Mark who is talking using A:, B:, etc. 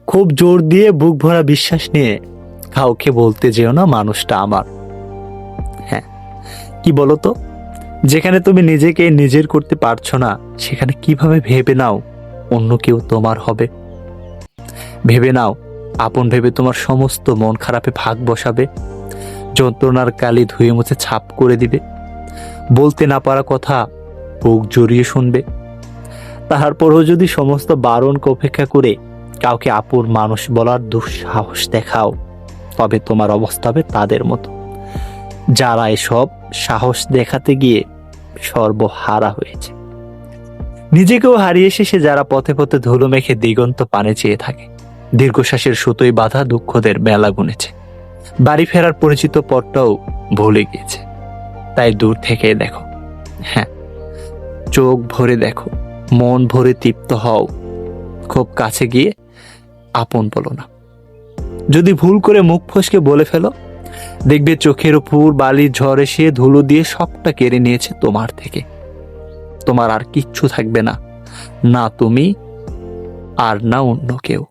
A: খুব জোর দিয়ে বুক ভরা বিশ্বাস নিয়ে কাউকে বলতে যেও না মানুষটা আমার। হ্যাঁ, কি বলো তো, যেখানে তুমি নিজেকে নিজের করতে পারছো না সেখানে কিভাবে ভেবে নাও অন্য কেউ তোমার হবে? ভেবে নাও আপন ভেবে তোমার সমস্ত মন খারাপে ভাগ বসাবে, যন্ত্রণার কালি ধুয়ে মুছে ছাপ করে দিবে, বলতে না পারা কথা বুক জড়িয়ে শুনবে। তারপরও যদি সমস্ত বারণকে উপেক্ষা করে কাউকে আপন মানুষ বলার দুঃসাহস দেখাও, তবে তোমার অবস্থা হবে তাদের মতো, যারা এসব সাহস দেখাতে গিয়ে সর্বহারা হয়েছে। নিজেকেও হারিয়ে শেষে যারা পথে পথে ধুলো মেখে দিগন্ত পানে চেয়ে থাকে, দীর্ঘশ্বাসের সুতোয় বাঁধা দুঃখদের মেলা গুনেছে, বাড়ি ফেরার পরিচিত পথটাও ভুলে গিয়েছে। তাই দূর থেকে দেখো, হ্যাঁ, চোখ ভরে দেখো, মন ভরে তৃপ্ত হও, খুব কাছে গিয়ে আপন বলো না। যদি ভুল করে মুখ ফসকে বলে ফেলো, দেখবে চোখের উপর বালির ঝড় এসে ধুলো দিয়ে সবটা কেড়ে নিয়েছে তোমার থেকে। তোমার আর কিচ্ছু থাকবে না, না তুমি আর না অন্য কেউ।